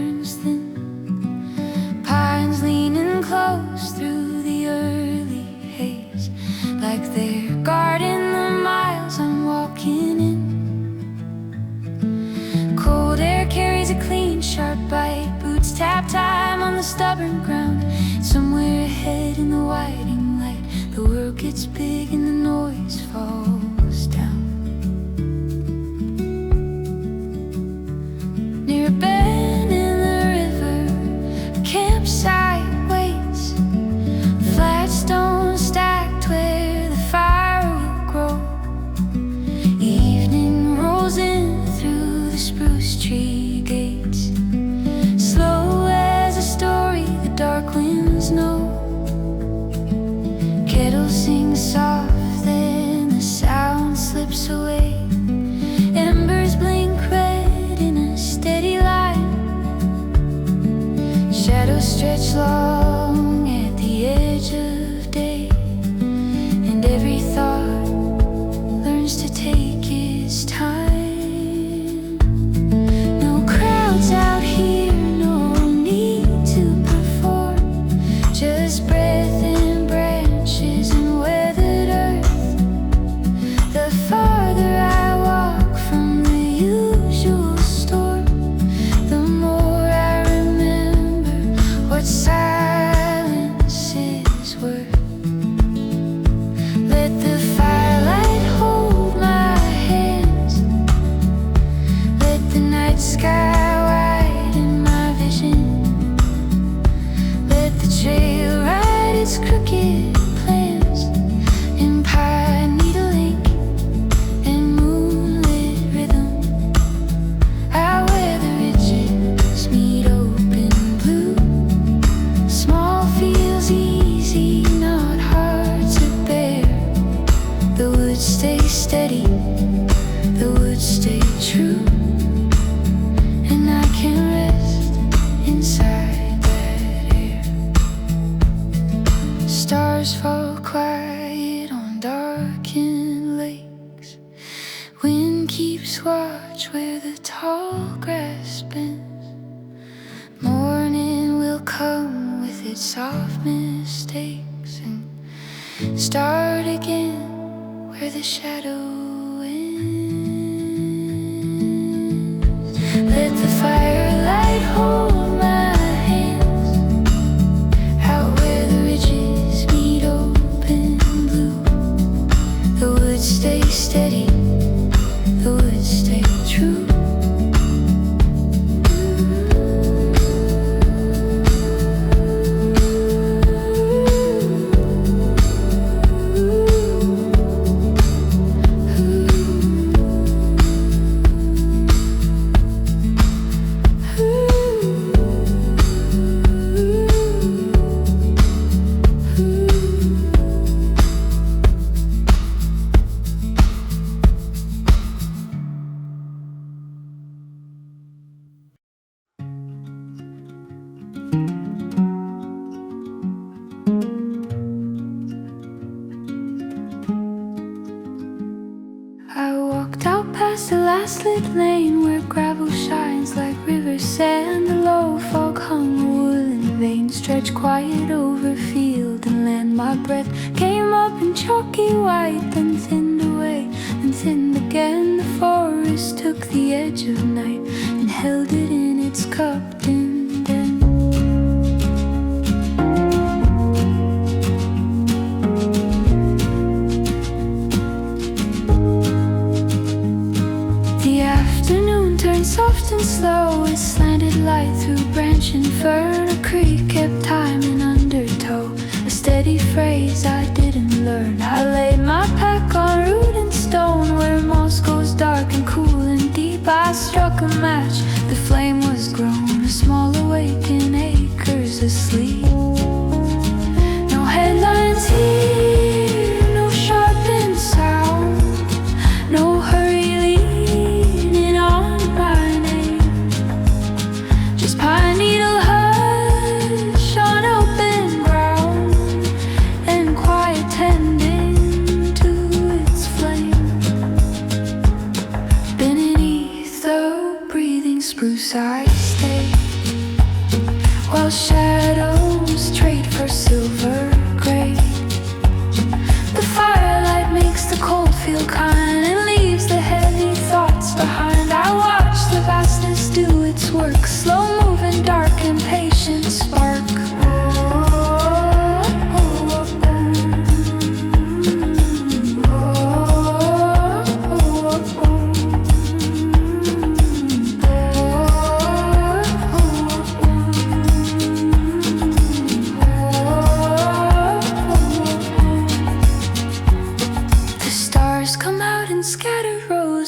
turns thin. Pines leaning close through the early haze, like they're guarding the miles I'm walking in. Cold air carries a clean, sharp bite. Boots tap time on the stubborn ground. Somewhere ahead in the widening light, the world gets big and the noise falls down. Near a bend in the river, a campsite waits. Flat stones stacked where the fire will grow. Evening rolls in through the spruce tree gates, slow as a story the dark winds know. Kettle sings soft, then the sound slips away. Embers blink red in a steady line. Shadows stretch long at the edge of day, and every thought learns to take its time. No crowds out here, no need to perform, just breath and branches and weathered earth. The farther I walk from the usual storm, the more I remember what silence is worth. Let the firelight hold my hands, let the night sky widen my vision, let the trail ride its crooked plans in pine needle ink and moonlit rhythm. Out where the ridges meet open blue, small feels easy, not hard to bear. The woods stay steady, the woods stay true, and I can rest inside that air. Stars fall quiet on darkened lakes. Wind keeps watch where the tall grass bends. Morning will come with its soft mistakes and start again where the shadow ends. Let the firelight hold my hands, out where the ridges meet open blue. The woods stay steady, the woods stay true. I walked out past the last lit lane where gravel shines like river sand. The low fog hung a woolen vein, stretched quiet over field and land. My breath came up in chalky white, then thinned away, then thinned again. The forest took the edge of night and held it in its cupped indent. The afternoon turned soft and slow, with slanted light through branch and fern. A creek kept time in undertow, a steady phrase I didn't learn. I laid my pack on root and stone, where moss goes dark and cool and deep. I struck a match, the flame was grown, a small awake in acres asleep. No headlines here, no sharpened sound, no hurry leaning on my name. Just pine needle hush on open ground, and quiet tending to its flame. Beneath the breathing spruce I stay. how shadows trade for silver gray. The firelight makes the cold feel kind and leaves the heavy thoughts behind. I watch the vastness do its work, slow moving, dark, impatient spark.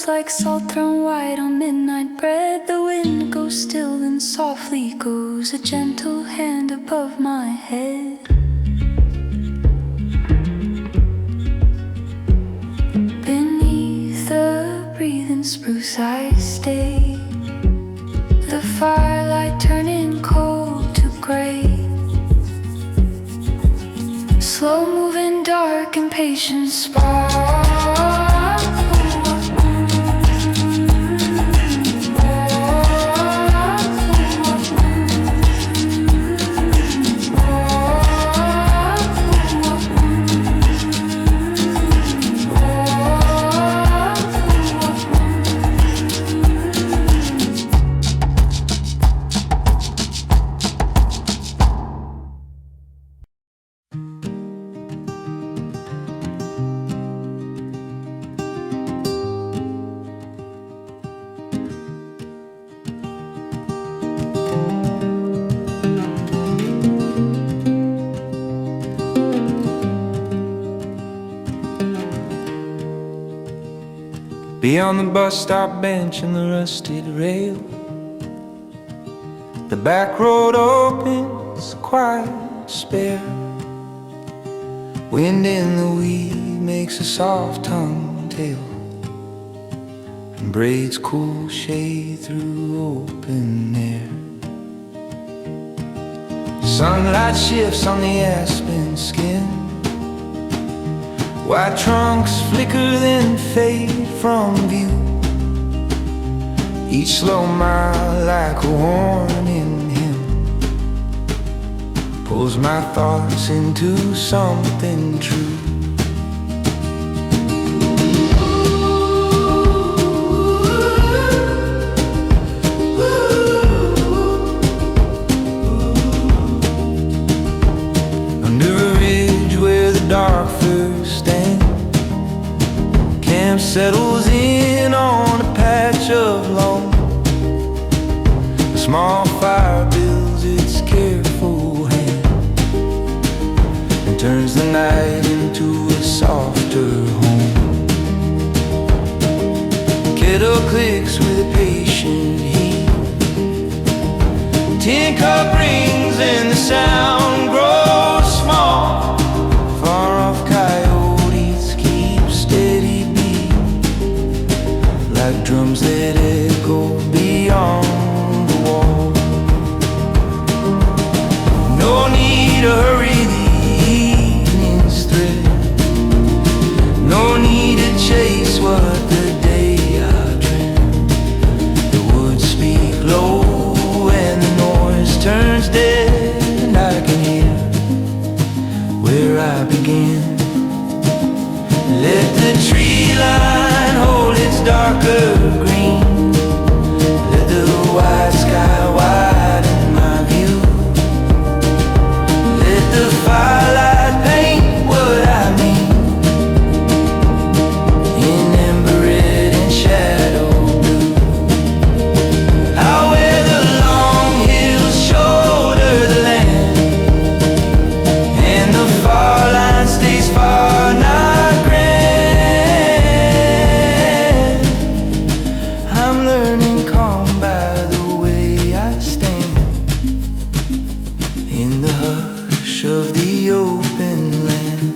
Like salt thrown white on midnight bread. The wind goes still and softly goes a gentle hand above my head. Beneath the breathing spruce I stay, the firelight turning cold to gray. Slow moving, dark, impatient spark. Beyond the bus stop bench and the rusted rail, the back road opens, quiet, spare. Wind in the weed makes a soft tongue tail, and braids cool shade through open air. Sunlight shifts on the aspen skin, white trunks flicker then fade from view. Each slow mile like a warning hymn pulls my thoughts into something true. Under a ridge where the dark first stands, camp settles in on a patch of lawn. A small fire builds its careful hand and turns the night into a softer home. Kettle clicks with a patient heat, tin cup rings and the sound grows small. Far off coyotes keep steady beat, like drums that echo beyond the wall. No need to hurry the evening's thread, no need to chase what the day I dreamt. The woods speak low and the noise turns dead, and I can hear where I begin. Let the tree line hold its darker green, let the white sky widen my view, let the firelight paint what I mean in ember red and shadow blue. I'll wear the long hills shoulder the land, and the far line stays far, not grand. I'm learning calm by the way I stand in the hush of the open land.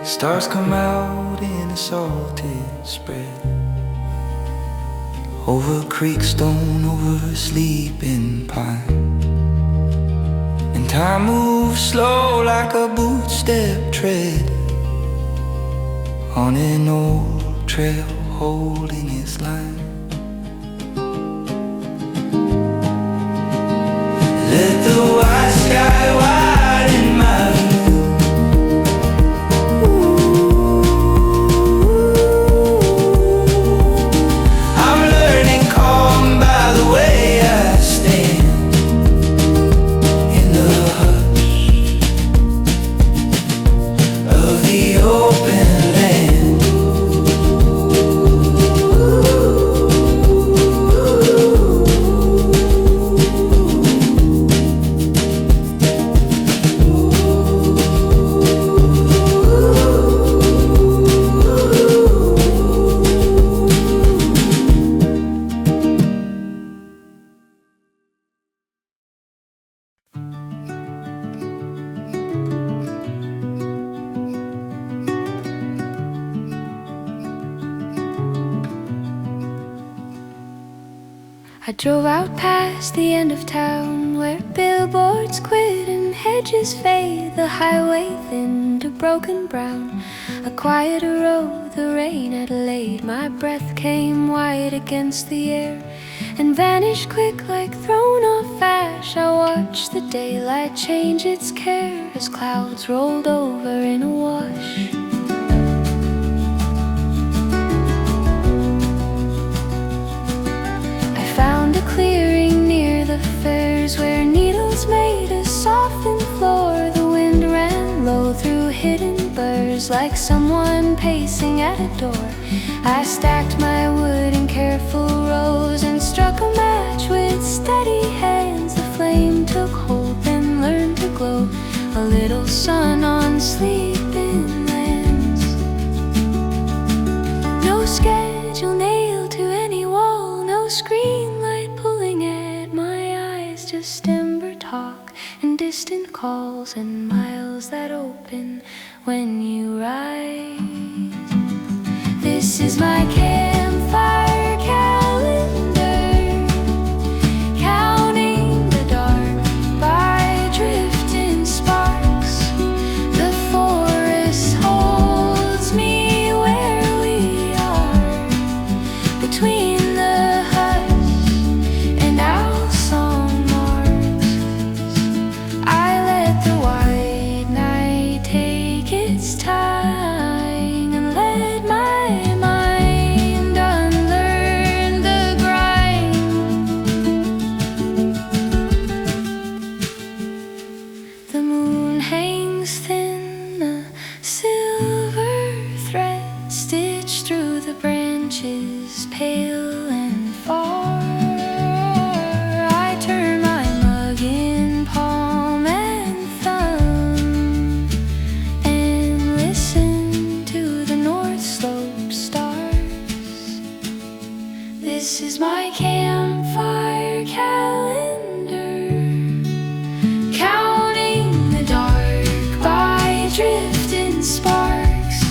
Stars come out in the salted spread. Over creek stone, over sleeping pine. And time moves slow like a bootstep tread on an old trail holding its line. Let the white sky widen my view. I'm learning calm by the way I stand in the hush of the open land. I drove out past the end of town where billboards quit and hedges fade, the highway thinned to broken brown. A quieter road, the rain had laid. My breath came white against the air and vanished quick like thrown off ash. I watched the daylight change its care as clouds rolled over in a wash. Found a clearing near the fairs where needles made a softened floor. The wind ran low through hidden burrs like someone pacing at a door. I stacked my wood in careful rows and struck a match with steady hands. The flame took hold then learned to glow, a little sun on sleeping lands. No schedule nailed to any wall, no screen light pulling at my eyes, just ember talk and distant calls and miles that open when you rise. This is my campfire calendar, counting the dark by drifting sparks. The forest holds me where we are, between the hush and owl song marks. I let the white night take its time and let my mind unlearn the grind. The moon hangs thin, a silver thread stitched through the branches, pale and far. I turn my mug in palm and thumb and listen to the north slope stars. This is my campfire calendar, counting the dark by drifting sparks.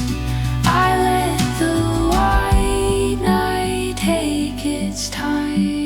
I let the white night take its time.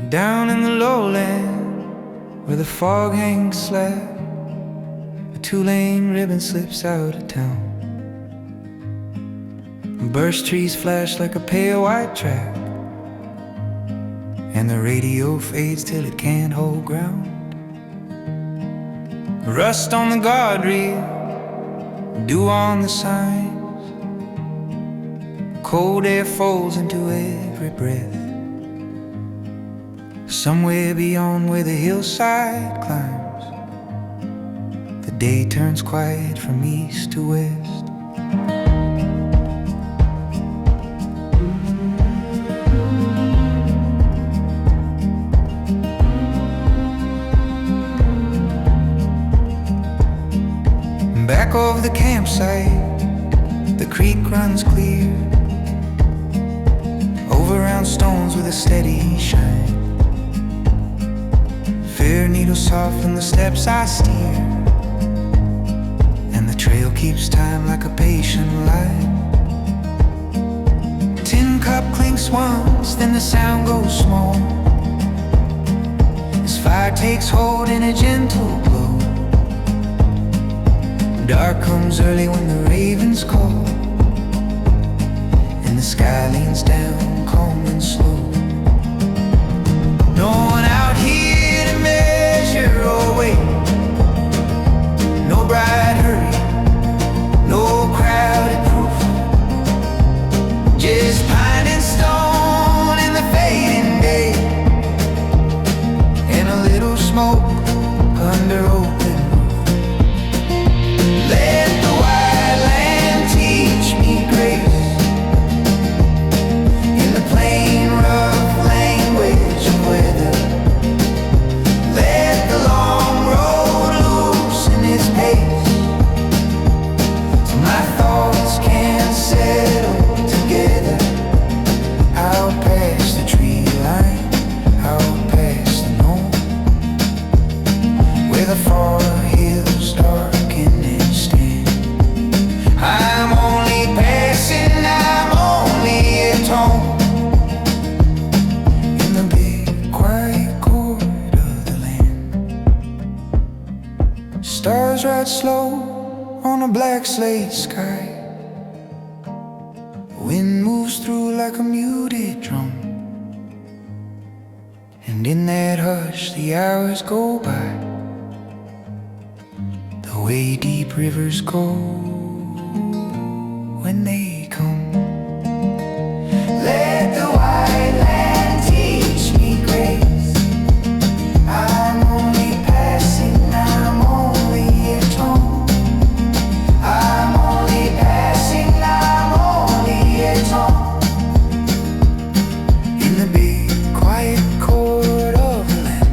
Down in the lowland where the fog hangs slack, a two-lane ribbon slips out of town. Birch trees flash like a pale white track, and the radio fades till it can't hold ground. Rust on the guardrail dew on the signs. Cold air falls into every breath. Somewhere beyond where the hillside climbs, the day turns quiet from east to west. Back of the campsite, the creek runs clear, over round stones with a steady shine. Fair needles soften the steps I steer, and the trail keeps time like a patient line. Tin cup clinks once, then the sound goes small, as fire takes hold in a gentle glow. Dark comes early when the ravens call, and the sky leans down calm and slow. No one out here to measure or wait, no bright hurry, no crowded proof, just pine and stone in the fading day, and a little smoke under open. Let the wide land teach me grace, in the plain rough language of weather. Let the long road loosen its pace, so my thoughts can settle together. Out past the tree line, out past the north, where the far hills darken and stand. I'm only passing, I'm only at home, in the big quiet court of the land. Stars ride slow on a black slate sky, wind moves through like a muted drum, and in that hush the hours go by, the way deep rivers go when they come. Let the wide land teach me grace, I'm only passing, I'm only at home. I'm only passing, I'm only at home, in the big quiet court of the land.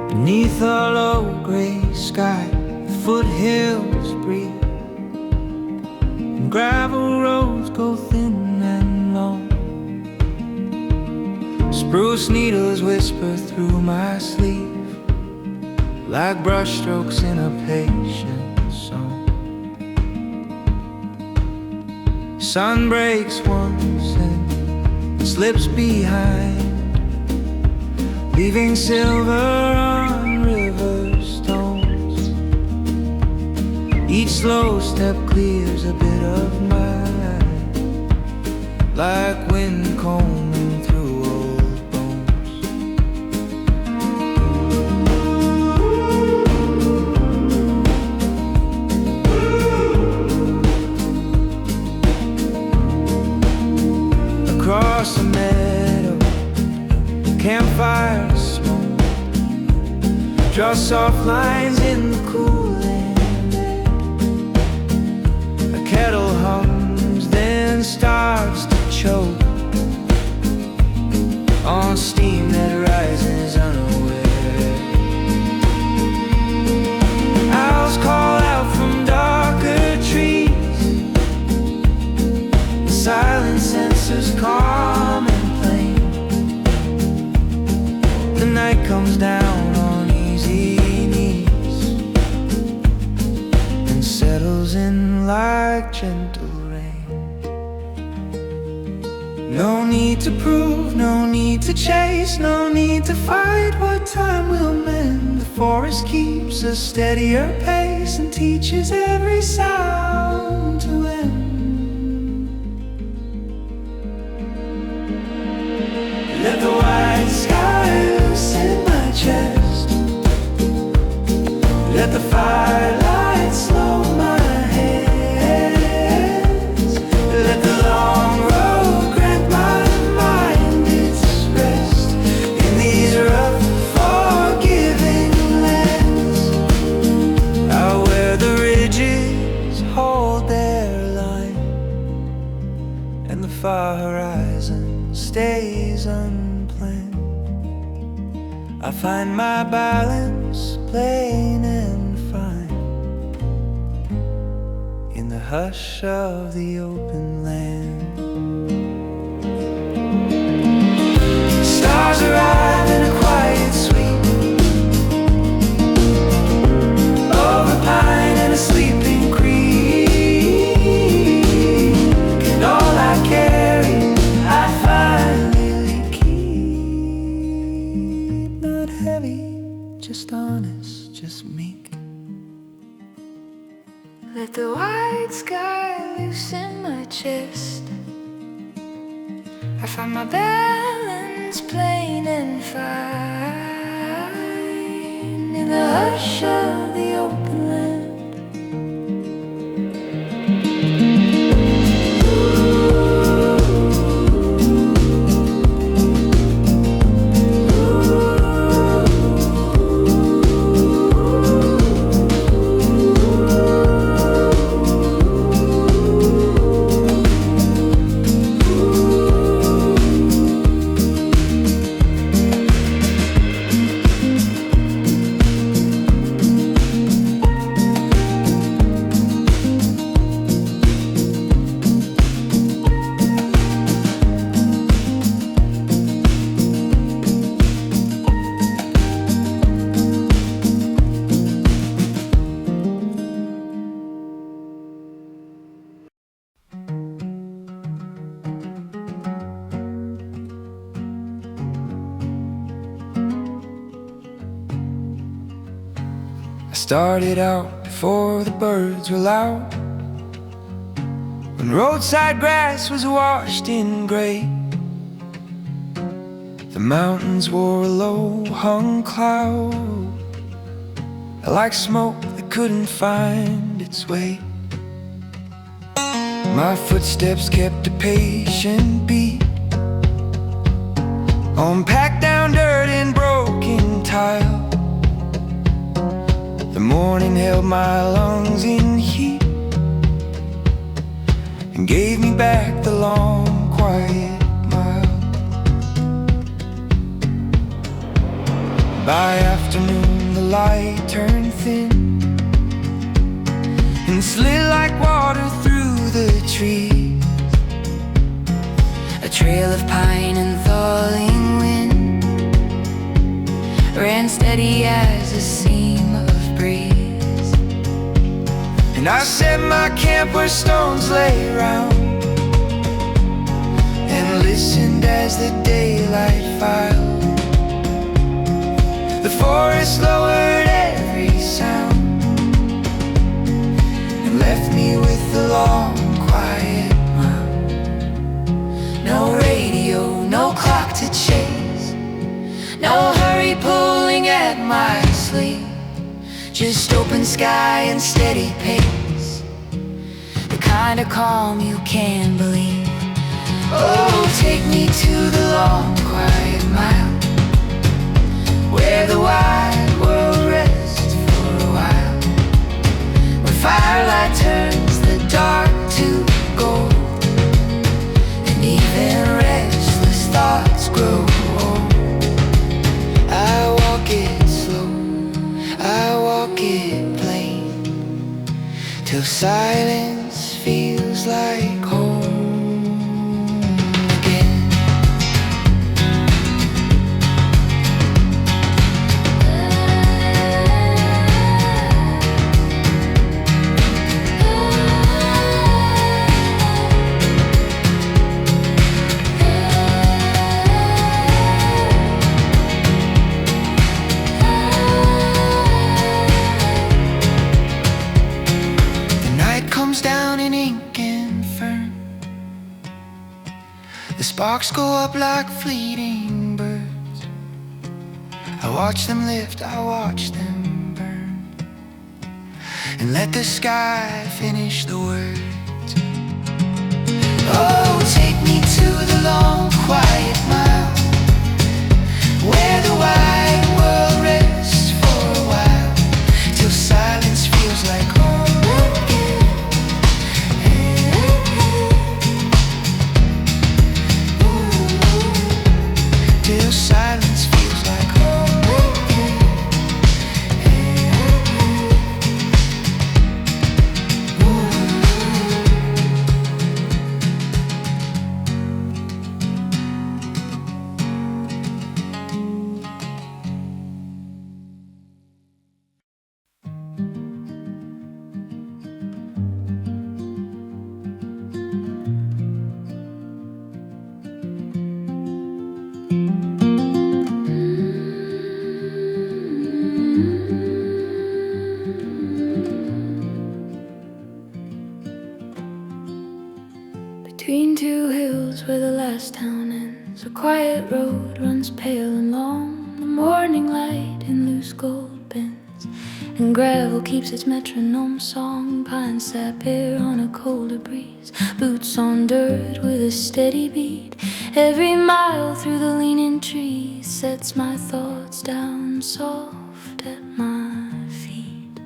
Beneath a low gray sky, foothills breathe, and gravel roads go thin and long. Spruce needles whisper through my sleeve, like brushstrokes in a patient song. Sun breaks once and slips behind, leaving silver on river stones. Each slow step clears a bit of mine, like wind combing through old bones. Across a meadow, campfire smoke, draw soft lines in the cooling air. A kettle hums, then starts to choke on steam that rises unaware. Owls call out from darker trees, the silence answers calm and plain. The night comes down on easy knees and settles in like gentle rain. No need to prove, no need to chase, no need to fight what time will mend. The forest keeps a steadier pace and teaches every sound to end. Let the white sky loose in my chest. Let the firelight slow my hands. Let the long road grant my mind its rest in these rough, forgiving lands. Out where the ridges hold their line and the far horizon stays unplanned. I find my balance plain and fine in the hush of the open land. Stars arrive in a quiet sweep over pine and a sleeping creek, and all I carry I finally keep. Not heavy, just honest, just meek. Let the white sky loosen my chest. I find my balance plain and fine in the hush of the open land. Started out before the birds were loud, when roadside grass was washed in gray. The mountains wore a low-hung cloud, like smoke that couldn't find its way. My footsteps kept a patient beat on packed down dirt and broken tile. The morning held my lungs in heat and gave me back the long, quiet mile. By afternoon the light turned thin and slid like water through the trees. A trail of pine and thawing wind ran steady as a seam of breeze. And I set my camp where stones lay round and listened as the daylight filed. The forest lowered every sound and left me with the long, quiet mile. No radio, no clock to chase, no hurry pulling at my sleeve. Just open sky and steady pace, the kind of calm you can believe. Oh, take me to the long, quiet mile, where the wide world rests for a while, where firelight turns the dark to gold, and even restless thoughts grow old. I walk it slow, I walk it plain, till silence feels like home again. Sparks go up like fleeting birds. I watch them lift, I watch them burn, and let the sky finish the words. Oh, take me to the long quiet mile, where the wide world rests for a while, till silence feels like home again. Till silence feels like home again. Between two hills where the last town ends, a quiet road runs pale and long. The morning light in loose gold bends, and gravel keeps its metronome song. Pine sap air on a colder breeze, boots on dirt with a steady beat. Every mile through the leaning trees sets my thoughts down soft at my feet.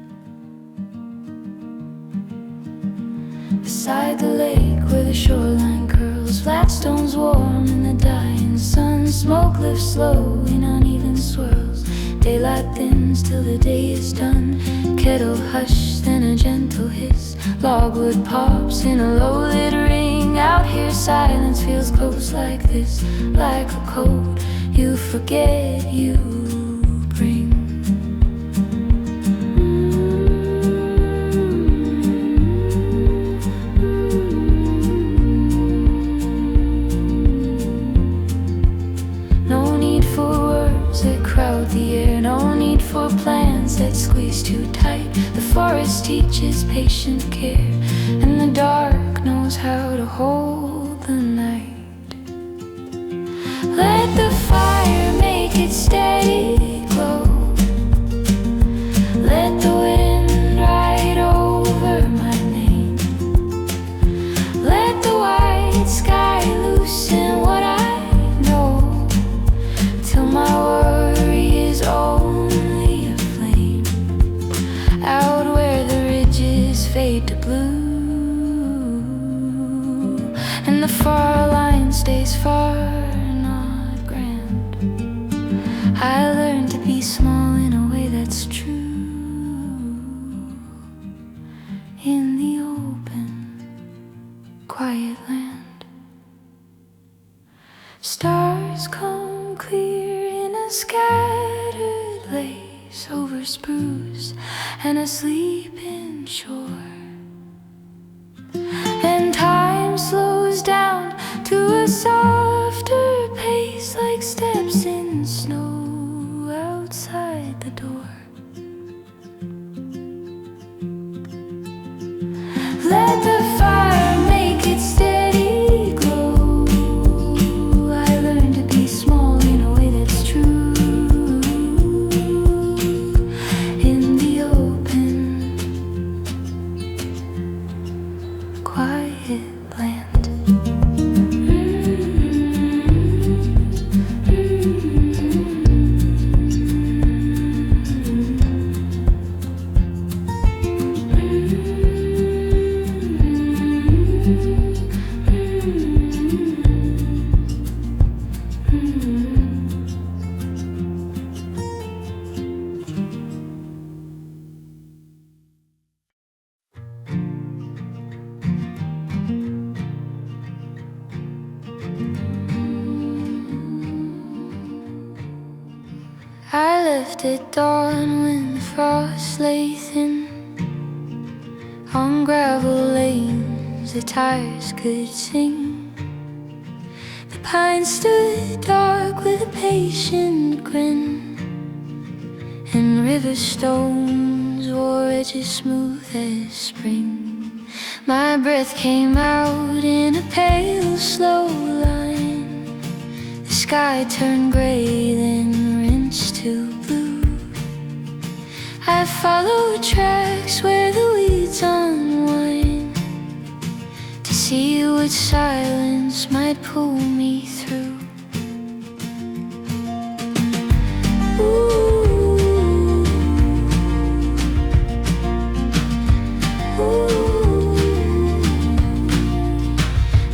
Beside the lake where the shoreline curls, flat stones warm in the dying sun. Smoke lifts slow in uneven swirls, daylight thins till the day is done. Kettle hush, then a gentle hiss, logwood pops in a low-lit ring. Out here silence feels close like this, like a code you forget you bring. That crowd the air, no need for plans that squeeze too tight. The forest teaches patient care, and the dark knows how to hold the night. Let the fire make it steady glow, let the wind ride over my name, let the white sky loosen what I know, till my worry is only a flame, out where the ridges fade to blue, and the far line stays far, not grand. I learned to be small in a way that's true, in the open, quiet land. Stars come clear in a scattered lace over spruce and a sleeping shore, and time slows down to a softer pace, like steps in snow outside the door. Let the fire make it steady glow, I learned to be small in a way that's true, in the open, quiet land. I left at dawn when the frost lay thin on gravel lanes the tires could sing. The pine stood dark with a patient grin, and river stones wore edges smooth as spring. My breath came out in a pale, slow line, sky turned gray, then rinsed to blue. I followed tracks where the weeds unwind, to see what silence might pull me through.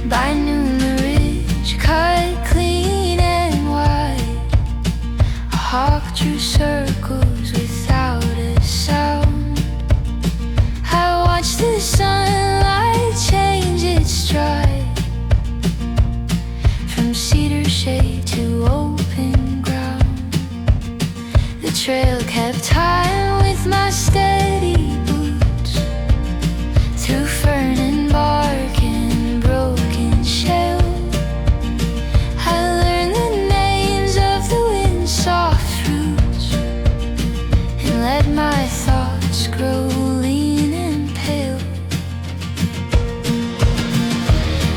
By noon the ridge cut clean and wide. A hawk drew circles without a sound. I watched the sunlight change its stride, from cedar shade to open ground. The trail kept time with my steady boots, through fern and bark and broken shell. I learned the names of the wind's soft roots, and let my thoughts grow lean and pale.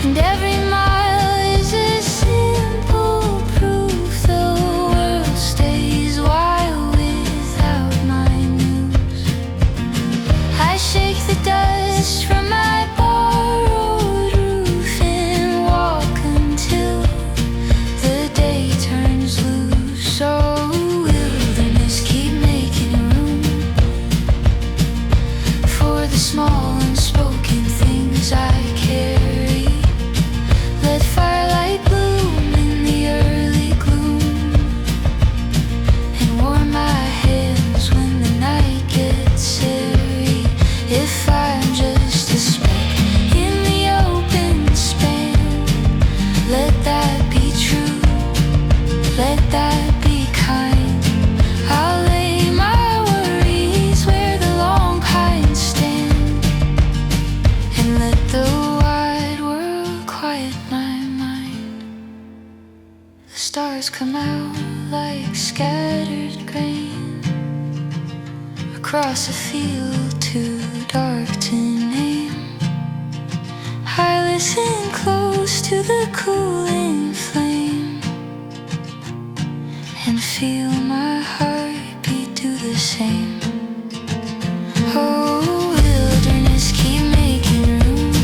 And every mile is a simple proof the world stays wild without my news. I shake the dust from my borrowed roof and walk until the day turns loose. So wilderness, keep making room for the small unspoken things I carry. Let firelight bloom in the early gloom, and warm my hands when the night gets airy. If I'm just a speck in the open span, let that be true, let that be kind. I'll lay my worries where the long pines stand, and let the wide world quiet my mind. The stars come out like scattered grain across a field too dark to name. I listen close to the cooling flame, and feel my heartbeat do the same. Oh, wilderness, keep making room.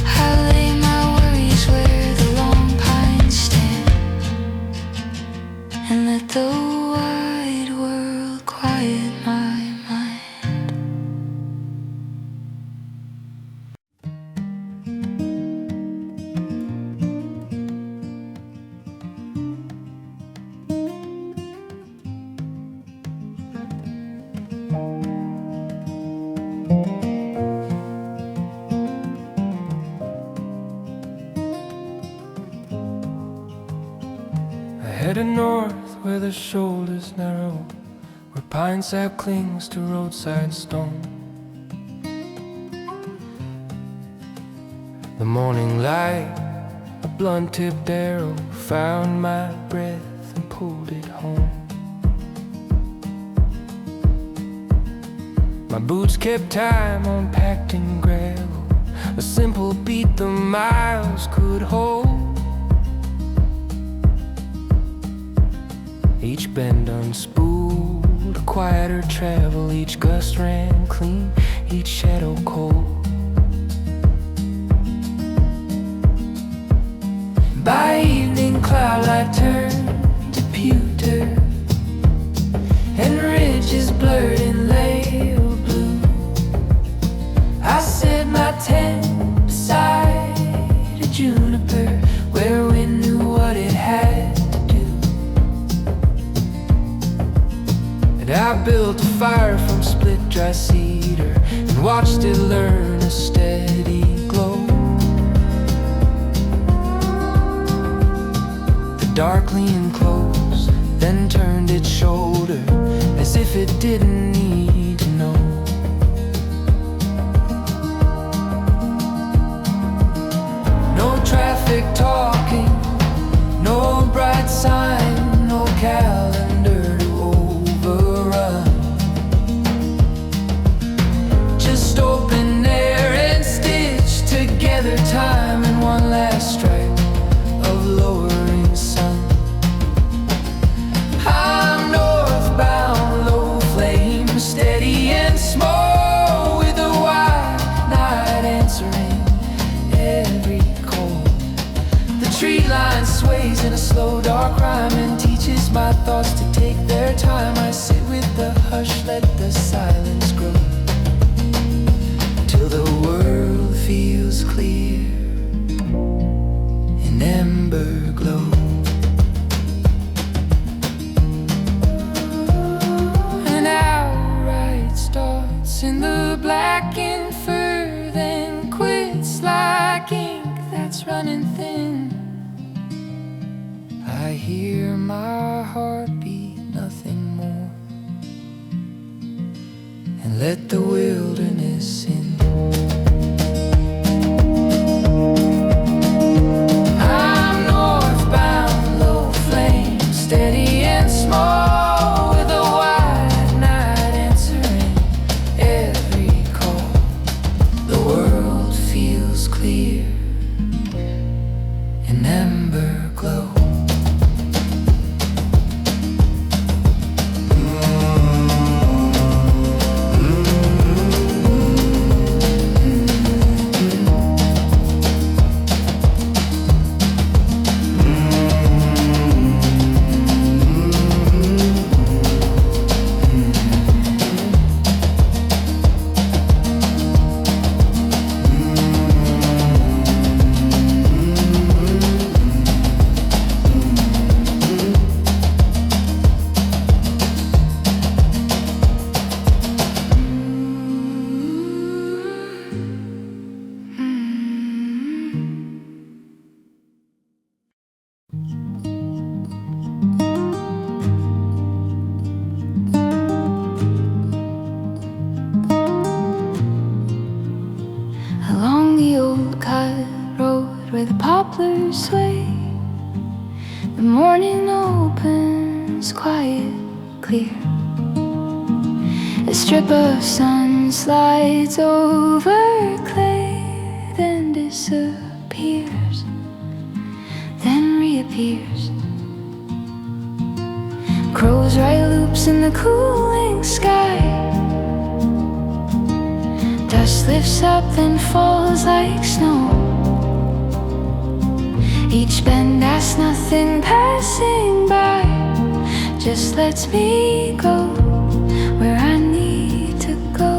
I lay my worries where the long pines stand, and let the wide world quiet my mind. I headed north where the shoulders narrow, where pine sap clings to roadside stone. The morning light, a blunt-tipped arrow, found my breath and pulled it home. My boots kept time on packed in gravel, a simple beat the miles could hold. Each bend unspooled, a quieter travel. Each gust ran clean, each shadow cold. By evening, cloud light turned to pewter, and ridges blurred in pale blue. I set my tent beside a juniper, where wind knew what it had to do. And I built a fire from split dry cedar, and watched it learn a steady glow. The dark leaned close, then turned its shoulder, as if it didn't need to know. No traffic talking, no bright sign, no calendar to overrun. Just open air and stitch together time, and one last stripe of lowering dark rhyme and teaches my thoughts to take their time. I sit with the hush, let the silence grow, till the world feels clear in ember glow. An outright starts in the blackened fur, then quits like ink that's running thin. I hear my heart beat, nothing more, and let the wilderness in. I'm northbound, low flame, steady and small, with a wide night answering every call. The world feels clear in ember glow. Along the old cut road where the poplars sway, the morning opens quiet, clear. A strip of sun slides over clay, then disappears, then reappears. Crows write loops in the cooling sky. Dust lifts up then falls like snow. Each bend asks nothing passing by, just lets me go where I need to go.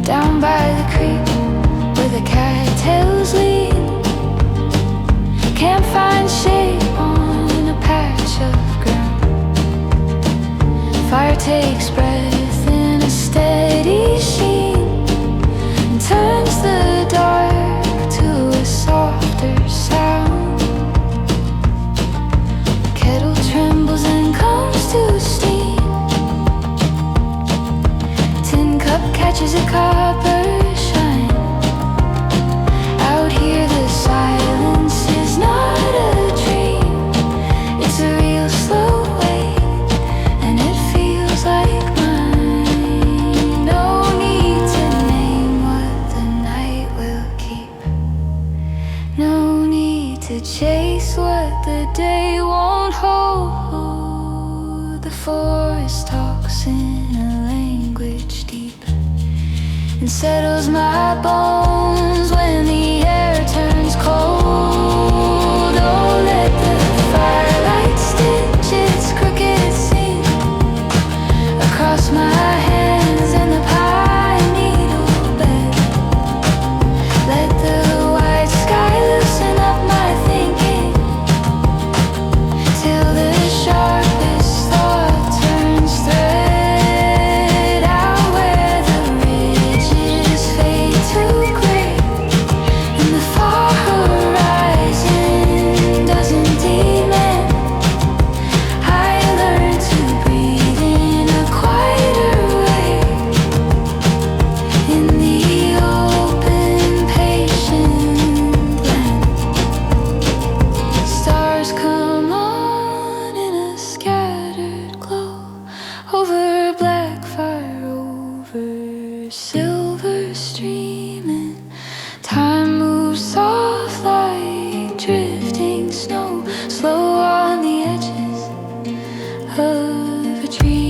Down by the creek where the cattails lean, can't find shade on a patch of ground. Fire takes breath in a steady sheen and turns the dark to a softer sound. The kettle trembles and comes to steam. Tin cup catches a copper shine. Out here the silence is not a dream, it's a real slow wait, and it feels like mine. No need to name what the night will keep, no need to chase what the day won't hold. The forest talks in a language deep and settles my bones when the air turns cold. Oh, let the firelight stitch its crooked seam across my hands in the pine needle bed. Let the white sky loosen up my thinking till the sharpest thought turns thread. Out where the ridges fade to gray and the far horizon doesn't demand, I learned to breathe in a quieter way. In the open, patient land, stars come on in a scattered glow, over black fire, over silver streaming. Time moves soft like drifting snow, slow on the edges of a dream.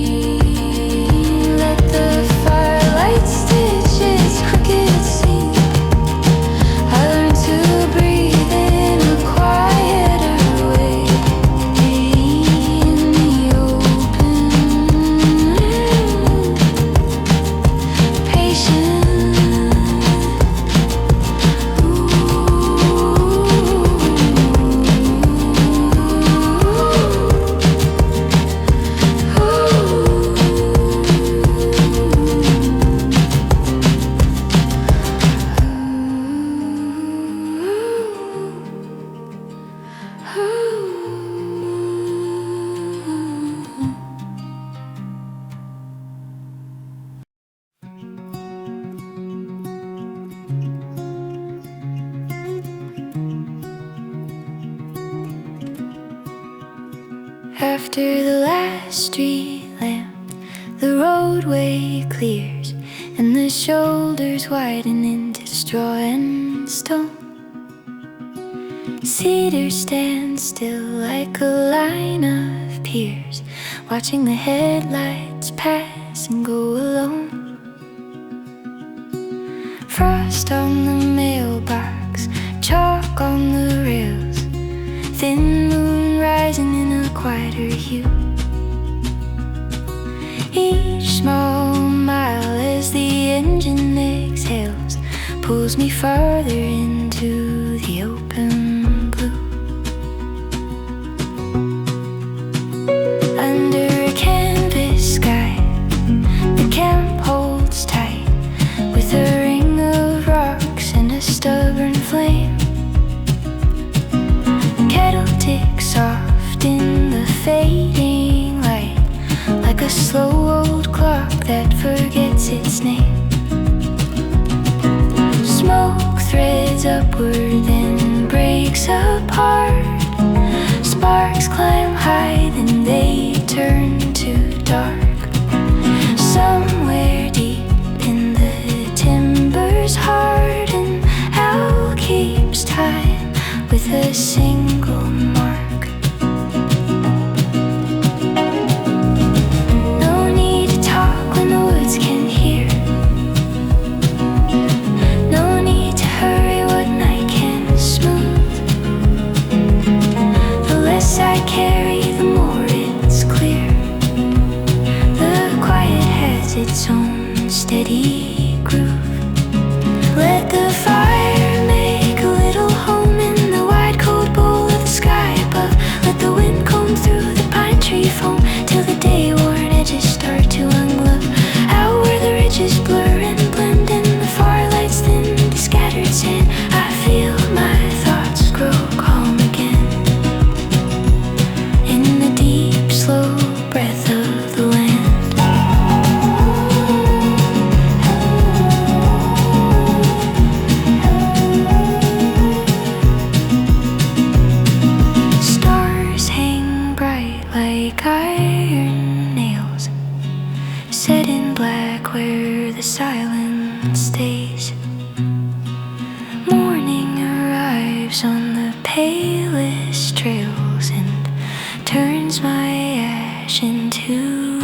After the last street lamp, the roadway clears, and the shoulders widen into straw and stone. Cedars stand still like a line of piers, watching the headlights pass and go alone. Frost on the mailbox, chalk on the rails, thin moon rising in a quieter hue. Each small mile as the engine exhales pulls me farther into the open blue. Under a canvas sky, the camp holds tight, with a ring of rocks and a stubborn flame. Kettle ticks soft in the fading light, like a slow old clock that forgets its name. Smoke threads upward then breaks apart. Sparks climb high, then they turn to dark. Somewhere deep in the timbers harden, owl keeps time with a single mark. No need to talk when the woods can hear. No need to hurry what night can smooth. The less I carry, the more it's clear. The quiet has its own steady groove. Let the fire make a little home in the wide cold bowl of the sky above. Let the wind comb through the pine tree foam till the day-worn edges start to unglove. Out where the ridges blur and blend in the far lights thin to scattered sand, I feel my thoughts grow calm again in the deep, slow breath of the land. Stars hang bright like iron nails, set in black where the silence stays. Morning arrives on the palest trails and turns my ash into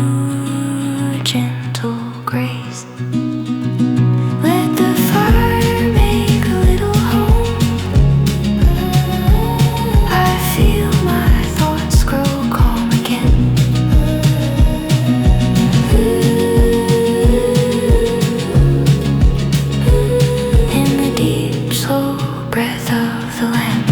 gentle grace. Let the fire make a little home. I feel my thoughts grow calm again. In the deep, slow breath of the land.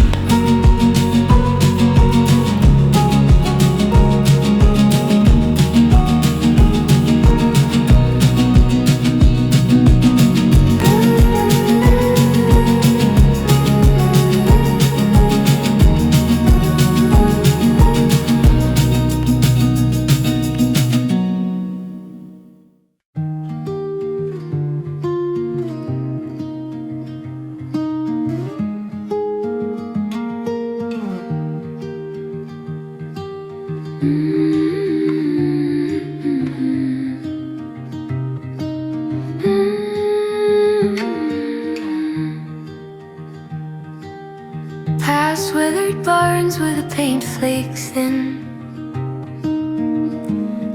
Past weathered barns where the paint flakes thin,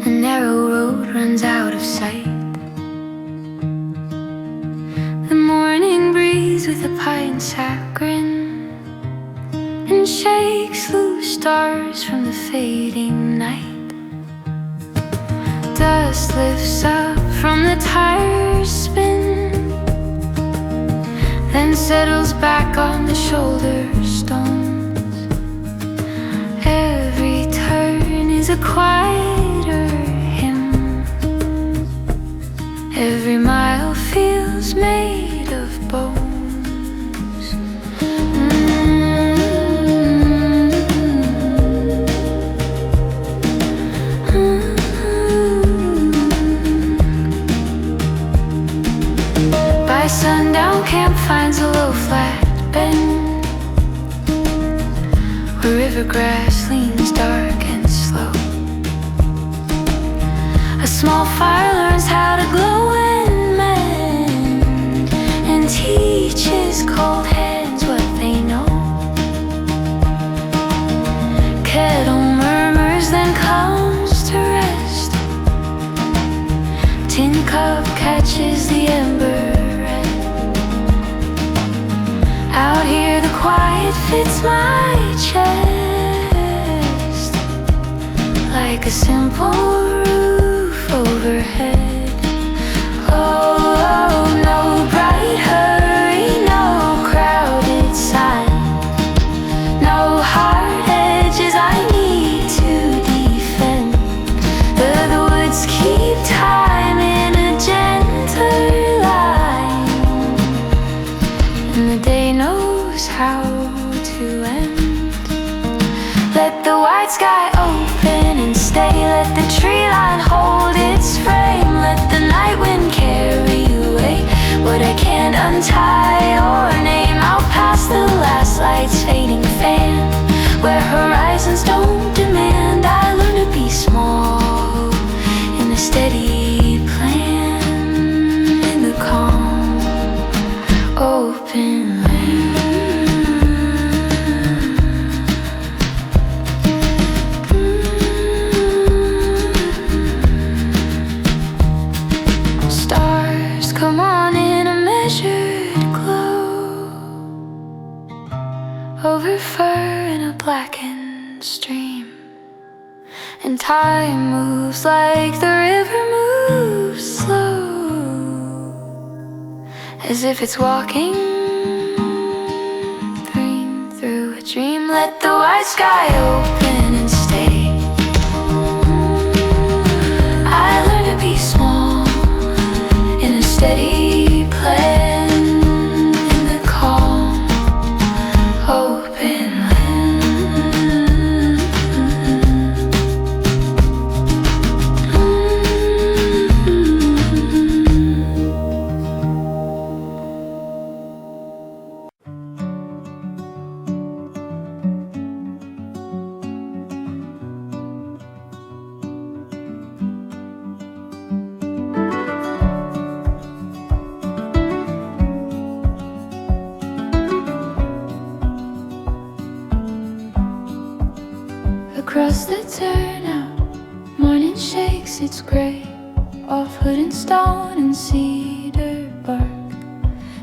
a narrow road runs out of sight. The morning breeze with a pine sack grin and shakes loose stars from the fading night. Dust lifts up from the tires' spin, then settles back on the shoulder stones. Every turn is a quieter hymn. Every mile feels made of bones. By sundown, camp finds a low flat bend where river grass leans dark and slow. small fire learns how to glow and mend, and teaches cold hands what they know. Kettle murmurs, then comes to rest. Tin cup catches the ember red. Out here the quiet fits my chest, like a simple roof overhead. Oh, no bright hurry, no crowded sign, no hard edges I need to defend. The woods keep time in a gentle line, and the day knows how to end. Let the white sky open and stay. Let the tree line hold its frame. Let the night wind carry away what I can't untie or name. Out past the last light's fading fan, where horizons don't demand. I learn to be small in a steady plan, in the calm, open land. Stars come on in a measured glow, over fur in a blackened stream, and time moves like the river moves slow, as if it's walking through a dream. Let the white sky open and stay. I learn to be small in a steady plan, in the calm, open land. Across the turnout, morning shakes its gray off hood and stone and cedar bark.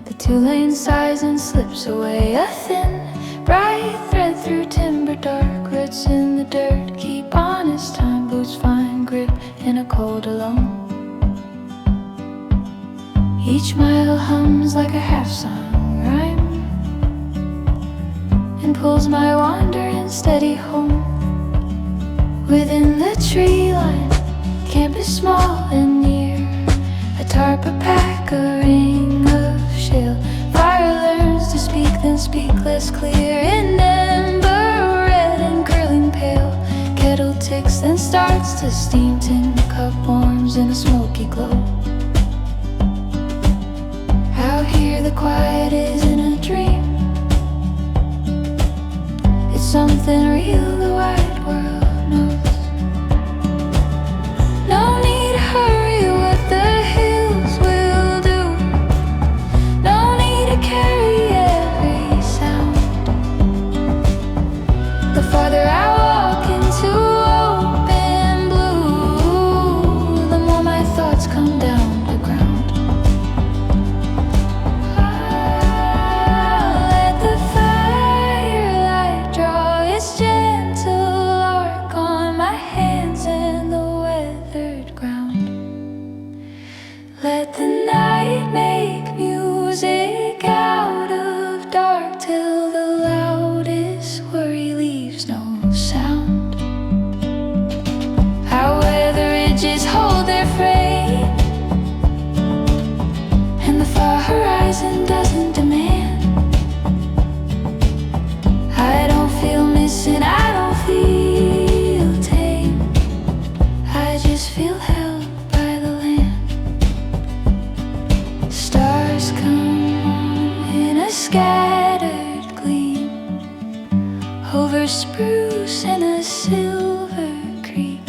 The two-lane sighs and slips away, a thin, bright thread through timber dark. Roots in the dirt keep honest time, boots find grip in a cold alone. Each mile hums like a half-song rhyme, and pulls my wandering steady home. Within the tree line, camp is small and near. A tarp, a pack, a ring of shale. Fire learns to speak, then speak less clear. In ember red and curling pale, kettle ticks, then starts to steam. Tin cup warms in a smoky glow. Out here the quiet isn't a dream, it's something real the wide world knows. No need to hurry, what the hills will do. No need to carry every sound. The farther I walk into open blue, the more my thoughts come down to ground. Let the firelight draw its gentle arc on my hands and the weathered ground. Let the night make music out of dark, till the loudest worry leaves no sound. Out where the ridges hold their freight, and the far horizon doesn't demand. I don't feel missing, I don't feel tame, I just feel held by the land. Stars come on in a scattered gleam, over spruce and a silver creek,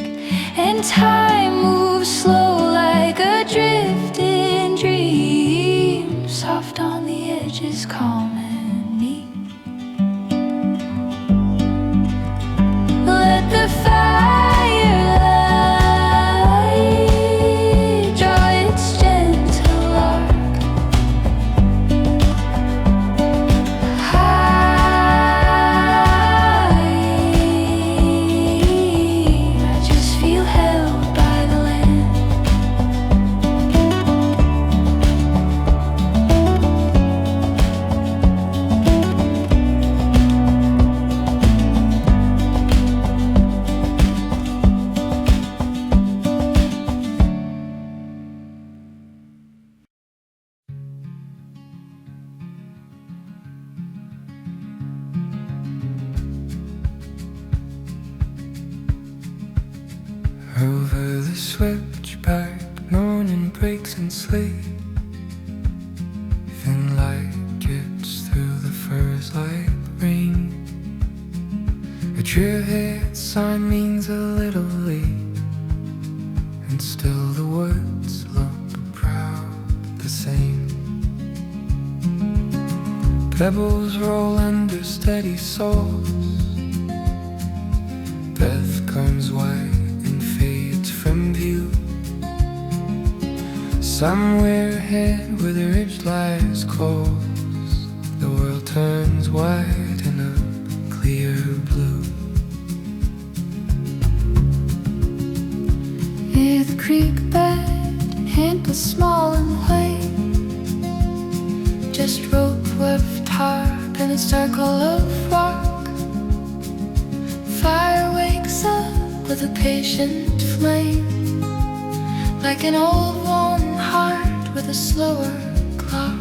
and time moves moves slow like a drifting dream, soft on the edges, calm and neat. Let the firelight draw its gentle arc. I just feel held by the land. Over the switchback, morning breaks in sleep. Thin light drips through the firs like rain. A trailhead sign means a little leap, and still the woods look proud the same. Pebbles roll under steady soles. Breath comes white and fades from view. Somewhere ahead where the ridge lies close, the world turns white in a clear blue. Near the creek bed, hint is small and white, just rope left tarp in a circle of rock. Fire wakes up with a patient flame, like an old worn heart with a slower clock.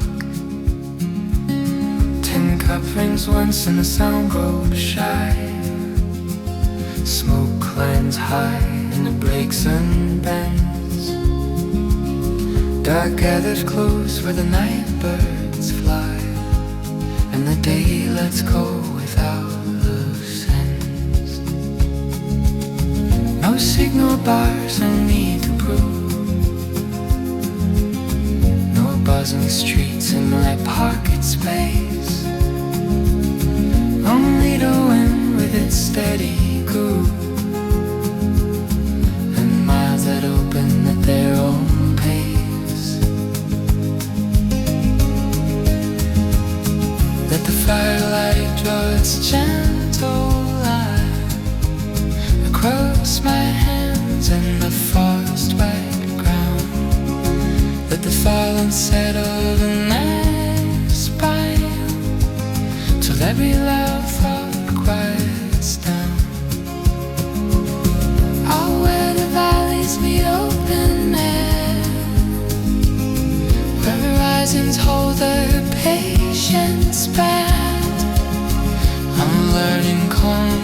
Tin cup rings once and the sound grows shy. Smoke climbs high and it breaks and bends. Dark gathers close where the night birds fly, and the day lets go without loose ends. No signal bars, no need to prove. No buzzing streets in my pocket space. Only the wind with its steady groove, and miles that open at their own pace. Let the firelight draw its gentle line across my hands and the frost-white ground. Let the silence settle the night spine till every loud thought quiets down. All where the valleys meet open air, where horizons hold their patience band. I'm learning calm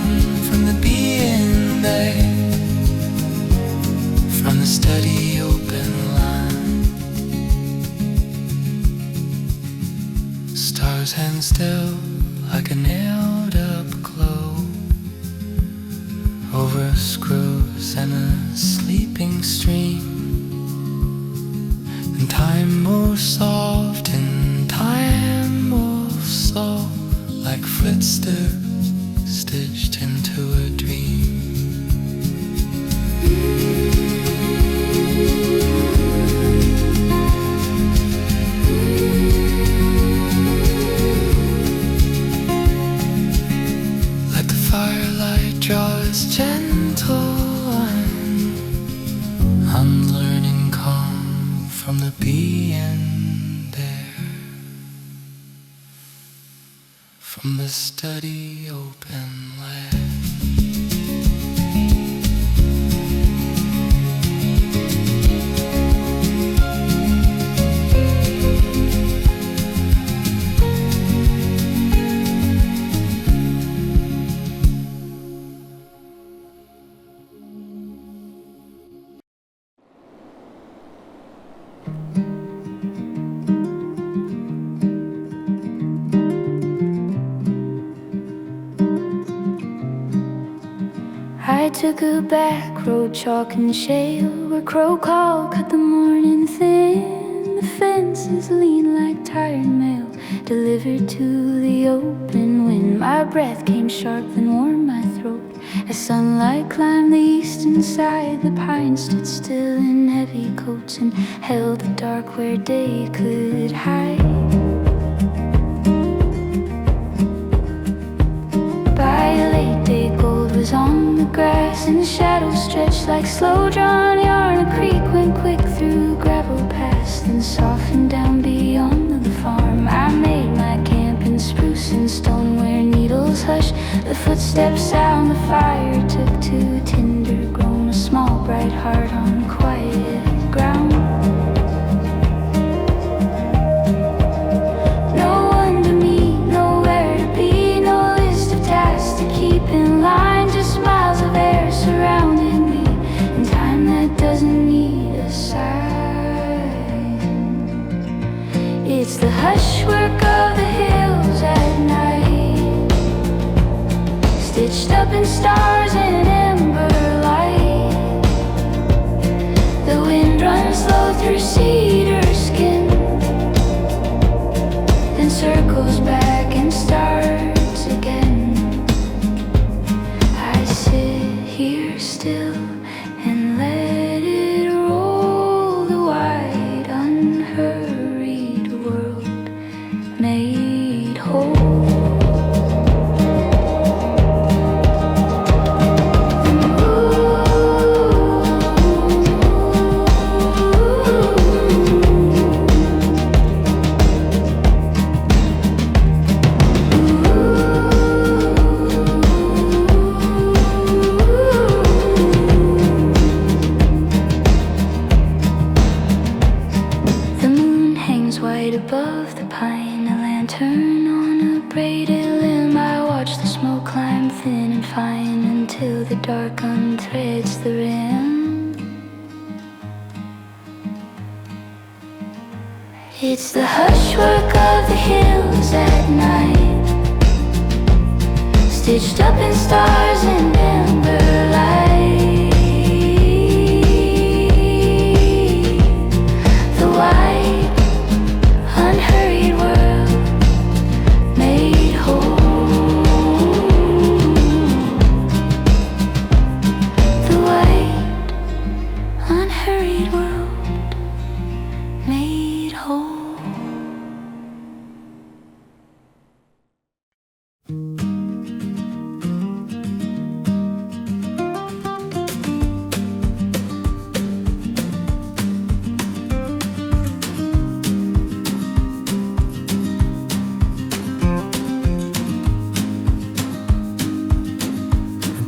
from the being there, From the steady open line, stars hang still like a nailed up glow over screws and a sleeping stream. And time moves soft and time moves slow, like footsteps stitched into a dream. Let the firelight draw its gentle line. I'm learning calm from the being there, from the steady open land. I took a back road, chalk and shale, where crow call cut the morning thin. The fences lean like tired mail, delivered to the open wind. My breath came sharp and warmed my throat as sunlight climbed the eastern side. The pines stood still in heavy coats and held the dark where day could hide. By a late day, gold was on the grass, and the shadows stretched like slow-drawn yarn. A creek went quick through gravel paths, then softened down beyond the farm. I made my camp in spruce and stone, where needles hush. The footsteps sound, the fire took to tinder grown, a small bright heart on quiet ground. No one to meet, nowhere to be, no list of tasks to keep in line, just miles of air surrounding me, in time that doesn't need a sign. It's the hushwork of the hills at night, stitched up in stars and ember light. The wind runs low through cedar skin, then circles back and starts again. I sit here still and let it roll, the wide unhurried world made whole. Above the pine, a lantern on a braided limb. I watch the smoke climb thin and fine until the dark unthreads the rim. It's the hushwork of the hills at night, stitched up in stars and ember light. The wide unhurried world made whole. The wide unhurried world made whole.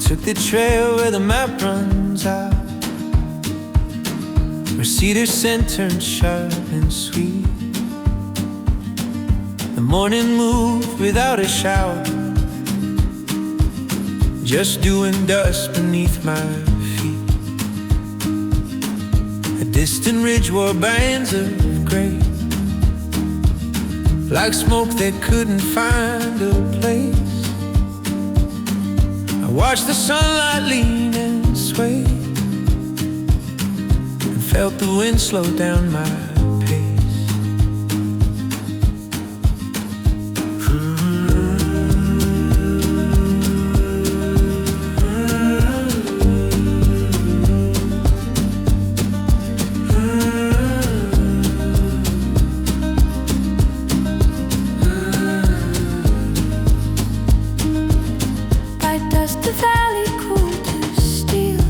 Took the trail where the map runs out, where cedar scent turns sharp and sweet. The morning moved without a shout, just doing dust beneath my feet. A distant ridge wore bands of gray, like smoke that couldn't find a place. Watched the sunlight lean and sway, and felt the wind slow down my pace. The valley cool to steel,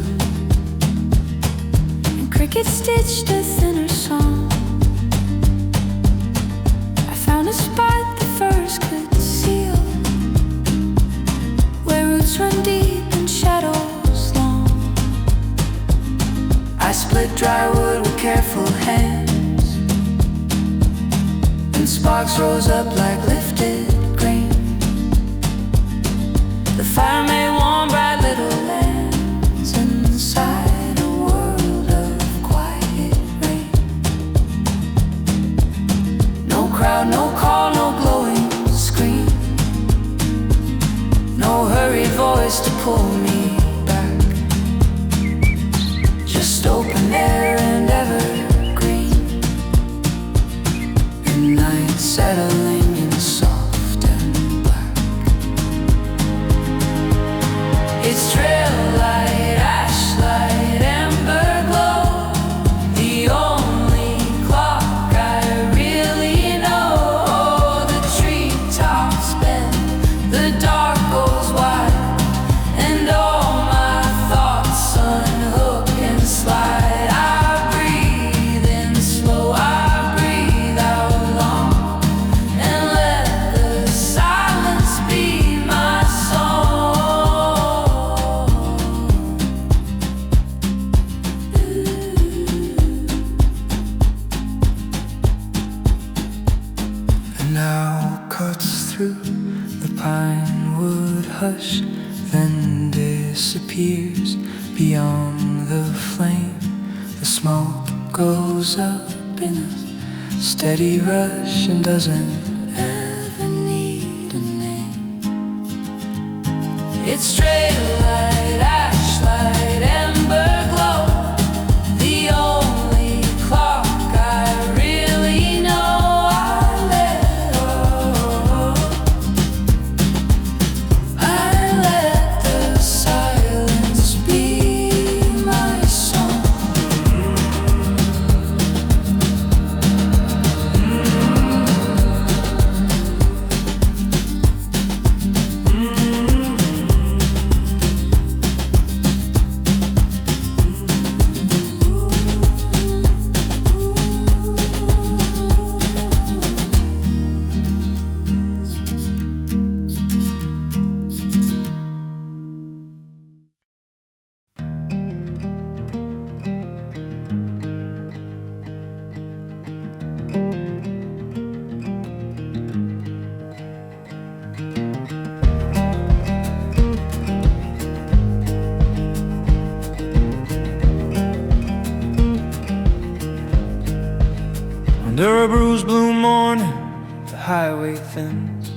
and crickets stitched a thinner song. I found a spot the firs could seal, where roots run deep and shadows long. I split dry wood with careful hands, and sparks rose up like lifted grain. The fire made warm bright little lands inside a world of quiet rain. No crowd, no call, no glowing screen, no hurried voice to pull me back. settling in soft and black. It's Traillight, Ashlight, amber glow, the only clock I really know. The treetops bend, the dark goes wide, and all my thoughts unhook and slide. I breathe in slow, I breathe out long, and let the silence be my song. And now cuts through the pine wood hush, then disappears beyond the flame. The smoke goes up in a steady rush and doesn't ever need a name. It's Traillight, Ashlight, amber glow, the only clock I really know. I let the silence be my song. Under a bruised blue morning, the highway thins,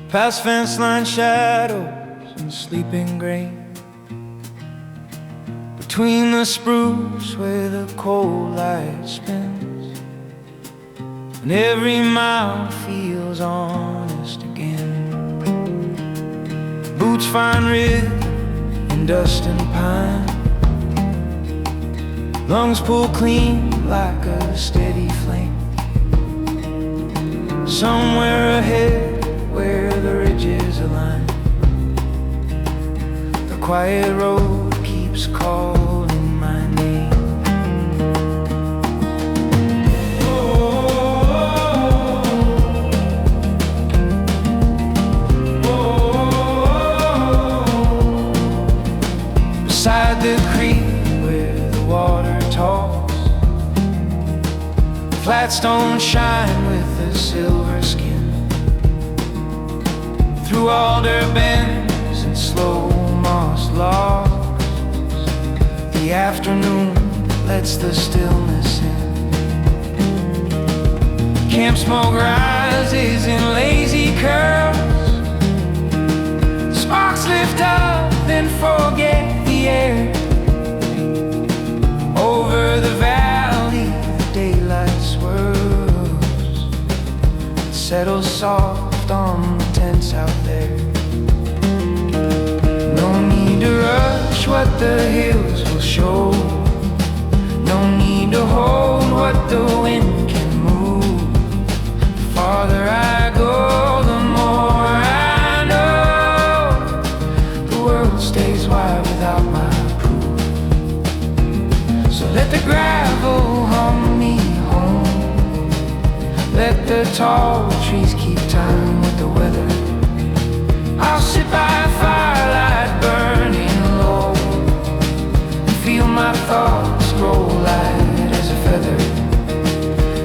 past fence line shadows and sleeping grain, between the spruce where the cold light spins, and every mile feels honest again. Boots find rhythm in dust and pine, lungs pull clean like a steady flame. Somewhere ahead where the ridges align, the quiet road keeps calling my name. Beside the creek where the water talks, flat stones shine with a silver skin. Through alder bends and slow moss logs, the afternoon lets the stillness in. Camp smoke rises in lazy curls, sparks lift up then forget the air. Over the valley the daylight swirls, it settles soft on the tents out there. No need to rush what the hills will show, no need to hold what the wind can move. The farther I go, the more I know the world stays wide without my proof. So let the gravel hum me home, let the tall trees keep time with the weather. I'll sit by firelight burning low and feel my thoughts grow light as a feather.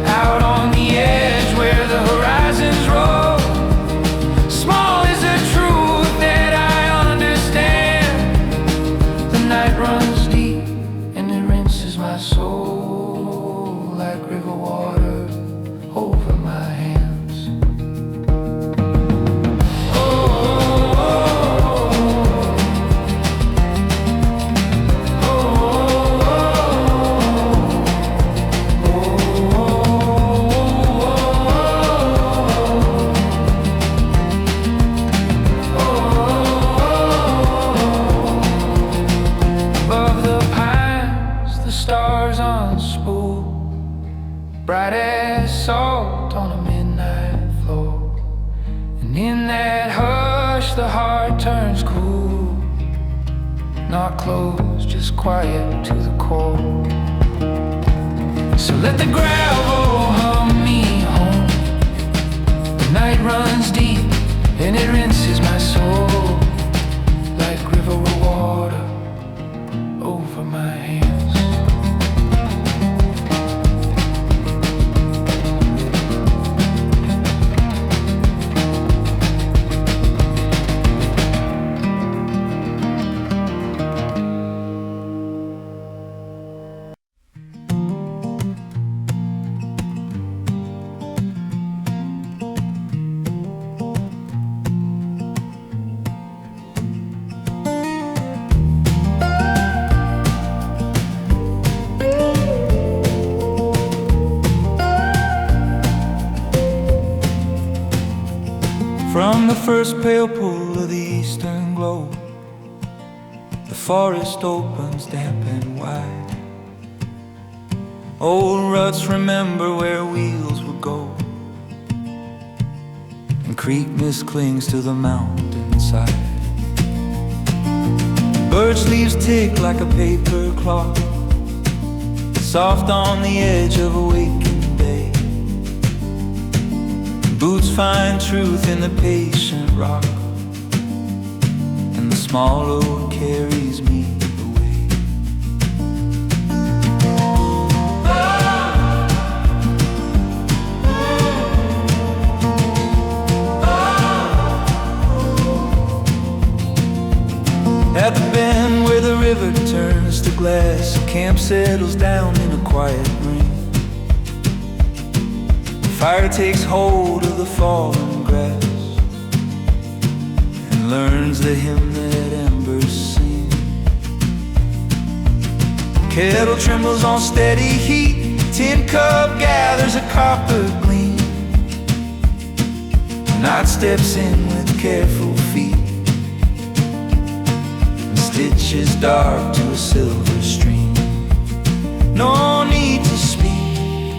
Out on the edge where the horizons roll, small is the truth that I understand. The night runs deep and it rinses my soul like river water over my hands. Oh, oh, oh. bright as salt on a midnight floor. And in that hush the heart turns cool, not closed, just quiet to the core. So let the gravel hum me home. The night runs deep and it rinses my soul like river water over my hands. From the first pale pull of the eastern glow, the forest opens damp and wide. Old ruts remember where wheels would go, and creek mist clings to the mountainside. Birch leaves tick like a paper clock, soft on the edge of a waking day. Boots find truth in the patient rock, and the small load carries me away. At the bend where the river turns to glass, the camp settles down in a quiet ring. Fire takes hold of the fallen grass and learns the hymn that embers sing. Kettle trembles on steady heat, tin cup gathers a copper gleam. Night steps in with careful feet and stitches dark to a silver stream. No need to speak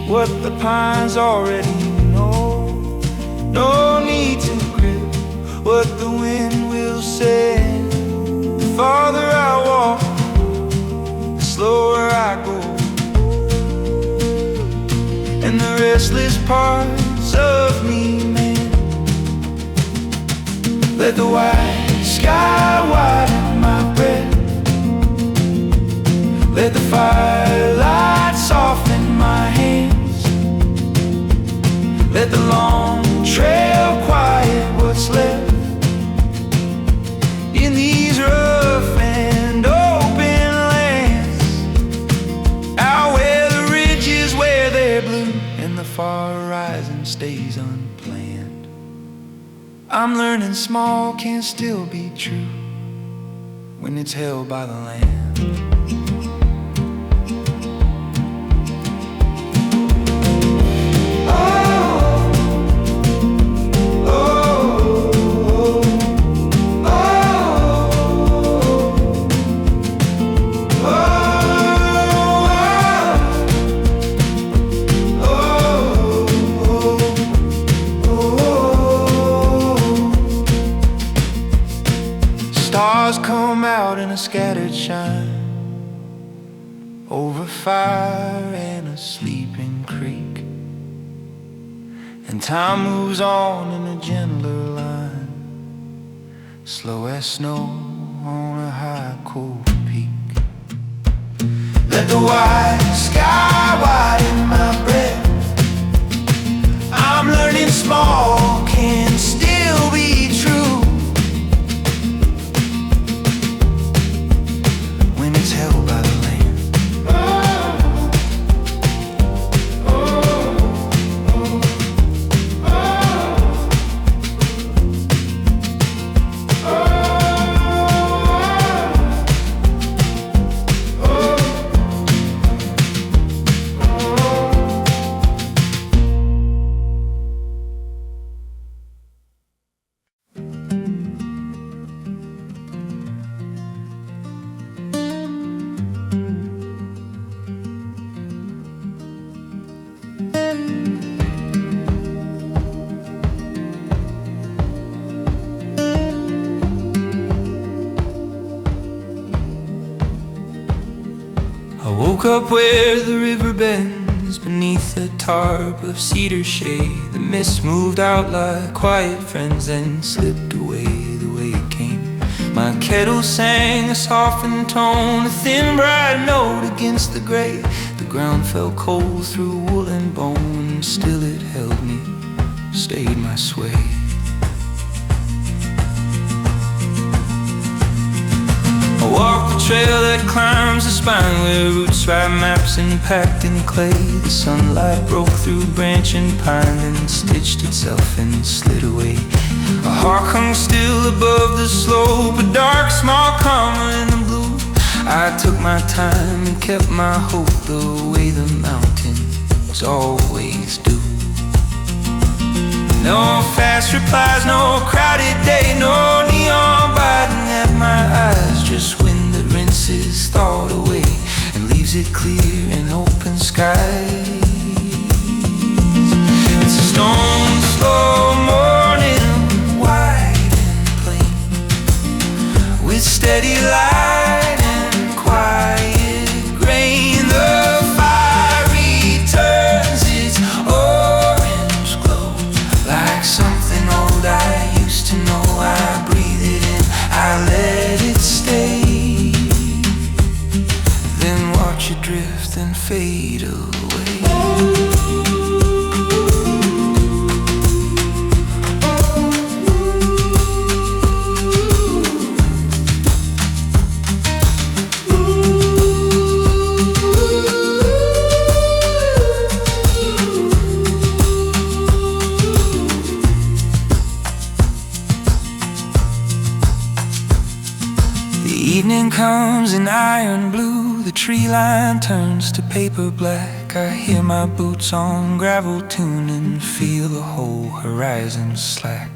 what the pines already know, no need to grip what the wind will say. The farther I walk, the slower I go, and the restless parts of me mend. Let the white sky widen my breath, let the firelight soften my hands. Let the long trail quiet what's left in these rough and open lands, out where the ridges wear their blue and the far horizon stays unplanned. I'm learning small can still be true when it's held by the land. Stars come out in a scattered shine over fire and a sleeping creek, and time moves on in a gentler line, slow as snow on a high cold peak. Let the white sky widen my breath. I'm learning small can still be true when it's held by the land. woke up where the river bends, beneath a tarp of cedar shade. The mist moved out like quiet friends and slipped away the way it came. My kettle sang a softened tone, a thin bright note against the gray. The ground felt cold through wool and bone, still it held me, stayed my sway. I walked the trail that climbs the spine, where roots write maps impacted in clay. The sunlight broke through branching pine and stitched itself and slid away. A hawk hung still above the slope, a dark small comma in the blue. I took my time and kept my hope, the way the mountains always do. No fast replies, no crowded day, no neon biting at my eyes. Just wind that rinses thought away and leaves it clear in open skies. It's a stone slow morning, wide and plain, with steady light and quiet grain. The fire returns its orange glow, like something old I used to know. I breathe it in, I let it stay, then watch it drift and fade away. Evening comes in iron blue, the tree line turns to paper black. I hear my boots on gravel tune and feel the whole horizon slack.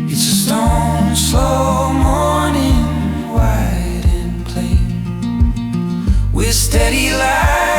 It's a stone slow morning, wide and plain, with steady light